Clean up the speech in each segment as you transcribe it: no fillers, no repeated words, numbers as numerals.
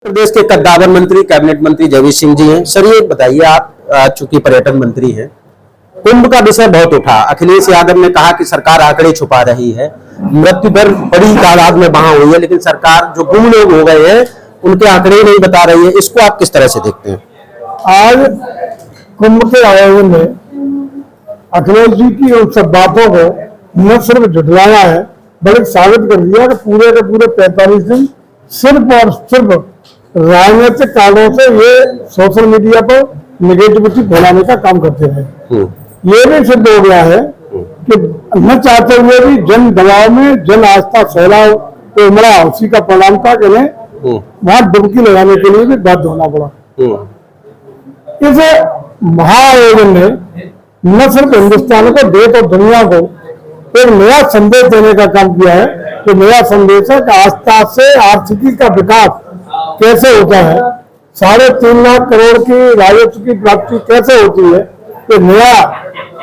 प्रदेश के कद्दावर मंत्री कैबिनेट मंत्री जयवीर सिंह जी हैं। सर ये बताइए, आप चूंकि पर्यटन मंत्री हैं, कुंभ का विषय बहुत उठा। अखिलेश यादव ने कहा कि सरकार आंकड़े छुपा रही है, मृत्यु दर बड़ी तादाद में वहां हुई है, लेकिन सरकार जो गुम लोग हो गए हैं उनके आंकड़े नहीं बता रही है। इसको आप किस तरह से देखते हैं? आज कुंभ के आयोजन में अखिलेश जी की उन सब बातों को न सिर्फ झुठलाया है बल्कि साबित कर दिया कि पूरे के पूरे 45 दिन सिर्फ और सिर्फ राजनीतिक कारणों से ये सोशल मीडिया पर निगेटिविटी फैलाने का काम करते रहे। ये भी सिद्ध हो गया है कि न चाहते हुए भी जन दबाव में जन आस्था फैलाव तो उमड़ा, उसी का परिणाम था कि वहां डुबकी लगाने के लिए भी बाध्य होना पड़ा। इस महाआयोजन ने न सिर्फ हिंदुस्तान को देश और दुनिया को एक नया संदेश देने का काम किया है कि नया संदेश है कि आस्था से आर्थिकी का विकास कैसे होता है, 3.5 लाख करोड़ की राजस्व की प्राप्ति कैसे होती है, ये नया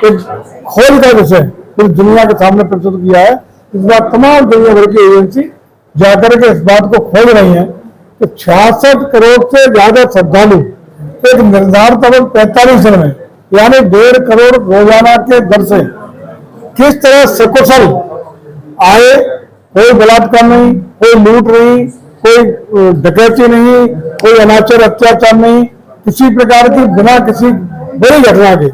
एक खोज का विषय पूरी दुनिया के सामने प्रस्तुत किया है। इस बार तमाम दुनिया भर की एजेंसी जाकर के इस बात को खोज रही है कि 66 करोड़ से ज्यादा श्रद्धालु एक निर्धारित 45 दिन में यानी 1.5 करोड़ रोजाना के दर से किस तरह सकुशल आए, कोई बलात्कार नहीं, कोई लूट नहीं, कोई डकैती नहीं, कोई अनाचार अत्याचार नहीं, किसी प्रकार की बिना किसी बड़ी घटना के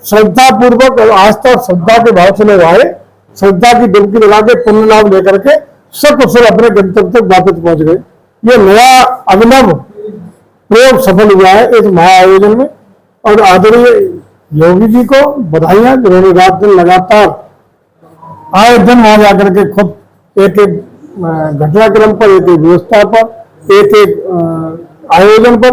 श्रद्धा पूर्वक और आस्था और श्रद्धा के भाव से लोग आए, श्रद्धा की डुबकी लगा के पुण्य लाभ लेकर के सकुशल अपने गंतव्य तक वापस पहुंच गए। ये नया अभिनव प्रयोग सफल हुआ है इस महाआयोजन में और आदरणीय योगी जी को बधाइयां, जिन्होंने रात दिन लगातार आए दिन वहां जाकर के खुद एक एक घटनाक्रम पर, एक एक व्यवस्था पर, एक एक आयोजन पर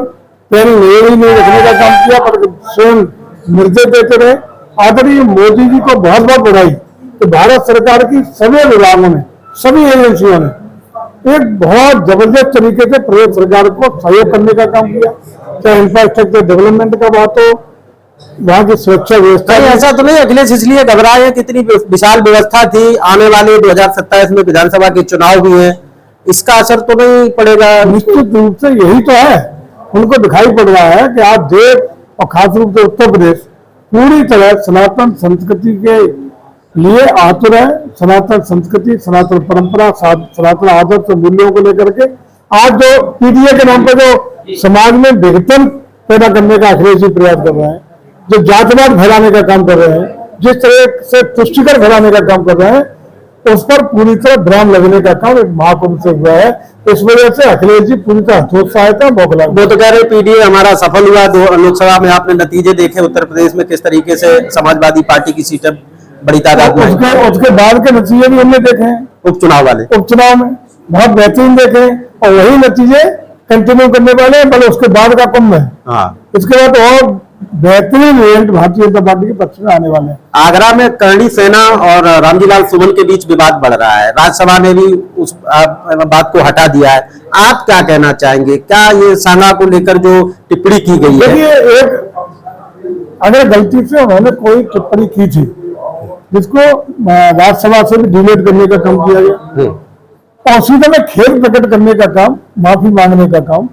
पैनी नहीं रखने का काम किया, पर स्वयं निर्देश देते रहे। आदरणीय मोदी जी को बहुत बहुत बधाई कि भारत सरकार की सभी विभागों ने, सभी एजेंसियों ने एक बहुत जबरदस्त तरीके से प्रदेश सरकार को सहयोग करने का काम किया, चाहे इंफ्रास्ट्रक्चर डेवलपमेंट का बात हो, वहां की सुरक्षा व्यवस्था। ऐसा तो नहीं अखिलेश इसलिए घबराए हैं, कितनी विशाल व्यवस्था थी, आने वाले 2027 में विधानसभा के चुनाव भी हैं, इसका असर तो नहीं पड़ेगा? निश्चित रूप से यही तो है, उनको दिखाई पड़ रहा है कि आज देश और खास रूप से उत्तर प्रदेश पूरी तरह सनातन संस्कृति के लिए आतुर है। सनातन संस्कृति, सनातन परंपरा, सनातन आदर्श और मूल्यों को लेकर के आज जो पीडीए के नाम पर जो समाज में विघटन पैदा करने का अखिलेश जी प्रयास कर रहे हैं, जो जातिवाद फैलाने का काम कर रहे हैं, जिस तरह से तुष्टिकर फैलाने का काम कर रहे हैं, उस पर पूरी तरह विराम लगने का काम एक महाकुंभ से हुआ है। इस वजह से अखिलेश जी पूरी तरह हतोत्साहित है, बौखला। वो तो कह रहे पीडीए हमारा सफल हुआ। लोकसभा में आपने नतीजे देखे उत्तर प्रदेश में किस तरीके से समाजवादी पार्टी की सीटें बड़ी तादाद में, उसके बाद के नतीजे भी हमने देखे हैं उपचुनाव में बहुत बेहतरीन देखे, और वही नतीजे कंटिन्यू करने वाले हैं, बल्कि उसके बाद का कुंभ है। इसके बाद और बेहतरीन इवेंट भारतीय जनता पार्टी के पक्ष में आने वाले हैं। आगरा में करणी सेना और रामजीलाल सुमन के बीच विवाद बढ़ रहा है, राज्यसभा ने भी उस बात को हटा दिया है। आप क्या कहना चाहेंगे? क्या ये सांगा को लेकर जो टिप्पणी की गई है? देखिए, अगर गलती से उन्होंने कोई टिप्पणी की थी जिसको राज्यसभा से भी डिलीट करने का काम किया गया, और उसी तरह खेद प्रकट करने का काम, माफी मांगने का काम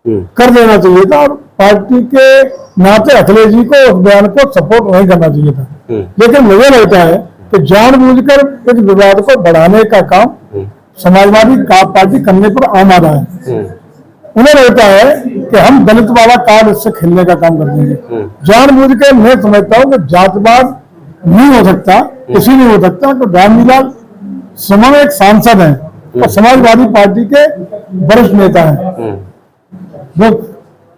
कर देना चाहिए था, और पार्टी के नाते अखिलेश जी को उस बयान को सपोर्ट नहीं करना चाहिए था। लेकिन मुझे लगता है कि जानबूझकर इस विवाद को बढ़ाने का काम समाजवादी पार्टी करने पर आमादा है। उन्हें लगता है कि हम दलित वाला कार्ड इससे खेलने का काम कर देंगे। जानबूझकर मैं समझता हूँ कि जातिवाद नहीं हो सकता, इसी नहीं हो सकता कि रामजीलाल सुमन एक सांसद है और समाजवादी पार्टी के वरिष्ठ नेता है, जो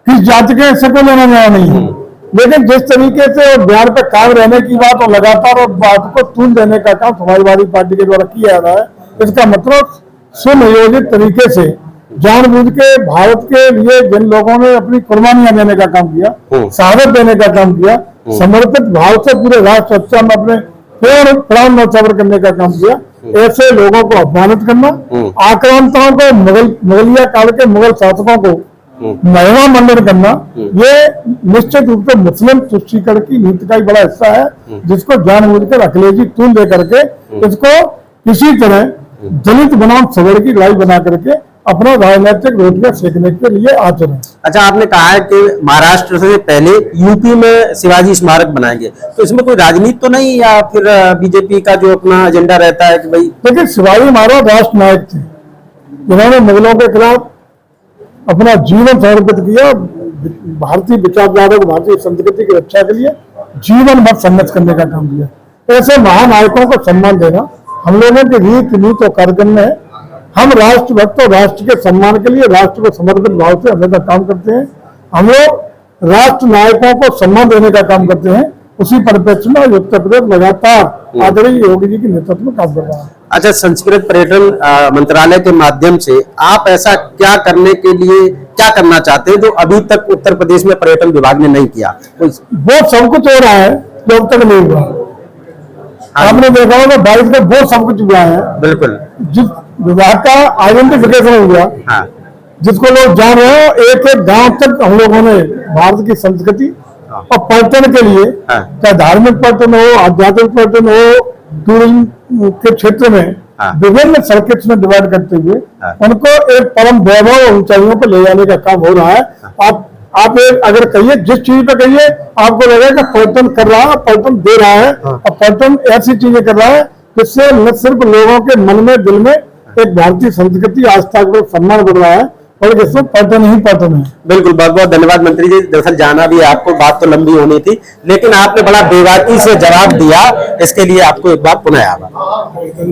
किस जाति के इससे कोई लेना देना नहीं है। लेकिन जिस तरीके से बयान पर कायम रहने की बात और लगातार और बात को तूल देने का काम समाजवादी पार्टी के द्वारा किया जा रहा है, इसका मतलब सुनियोजित तरीके से जानबूझ के भारत के लिए जिन लोगों ने अपनी कुर्बानियां देने का काम किया, शहादत देने का काम किया, समर्पित भाव से पूरे राष्ट्र रक्षा में अपने प्राण न्यौछावर करने का काम किया, ऐसे लोगों को अपमानित करना, आक्रांताओं को, मुगलिया काल के मुगल शासकों को महिमा मंडन करना, ये निश्चित रूप से मुस्लिम तुष्टीकरण की नीति का ही बड़ा हिस्सा है, जिसको जानबूझकर अखिलेश जी तूल दे करके इसको किसी तरह दलित बनाम सगड़ की लड़ाई बना करके अपना राजनीतिक रोटियां सेकने के लिए आते रहे। अच्छा, आपने कहा है कि महाराष्ट्र से पहले यूपी में शिवाजी स्मारक बनाएंगे, तो इसमें कोई राजनीति तो नहीं, या फिर बीजेपी का जो अपना एजेंडा रहता है कि भाई? लेकिन शिवाजी महाराज राष्ट्र नायक थे, जिन्होंने मुगलों के खिलाफ अपना जीवन समर्पित किया, भारतीय विचारधारा को, भारतीय संस्कृति की रक्षा के लिए जीवन भर संघर्ष करने का काम किया। ऐसे महानायकों को सम्मान देना हम लोगों के रीति नीति और कार्यक्रम में है। हम राष्ट्रभक्त और राष्ट्र के सम्मान के लिए राष्ट्र को समर्पित भाव से हमेशा काम करते हैं। हम लोग राष्ट्र नायकों को सम्मान देने का काम करते हैं। उसी परिप्रेक्ष्य में उत्तर प्रदेश लगातार आदरणीय योगी जी के नेतृत्व में काम कर रहा है। अच्छा, संस्कृत पर्यटन मंत्रालय के माध्यम से आप ऐसा क्या करने के लिए, क्या करना चाहते हैं जो अभी तक उत्तर प्रदेश में पर्यटन विभाग ने नहीं किया? वो सब कुछ हो रहा है जो अब तक नहीं हुआ। आपने देखा होगा 22 में वो सब कुछ हुआ है। बिल्कुल। जिस विभाग का आइडेंटिफिकेशन हुआ, हाँ। जिसको लोग जान रहे हो, एक एक गांव तक हम लोगों ने भारत की संस्कृति और पर्यटन के लिए, चाहे धार्मिक पर्यटन हो, आध्यात्मिक पर्यटन हो, टूरिज्म के क्षेत्र में विभिन्न सर्किट्स में डिवाइड करते हुए उनको एक परम वैभव और ऊंचाइयों पर ले जाने का काम हो रहा है। आप अगर कहिए, जिस चीज पे कहिए आपको लगेगा कि पर्यटन कर रहा है, पर्यटन दे रहा है, और पर्यटन ऐसी चीजें कर रहा है जिससे न सिर्फ लोगों के मन में, दिल में एक भारतीय संस्कृति, आस्था को सम्मान बढ़ रहा है, और इसमें पर्यटन ही पर्यटन है। बिल्कुल, बहुत बहुत धन्यवाद मंत्री जी। दरअसल जाना भी आपको, बात तो लंबी होनी थी, लेकिन आपने बड़ा बेबाकी से जवाब दिया, इसके लिए आपको एक बार पुनः आभार।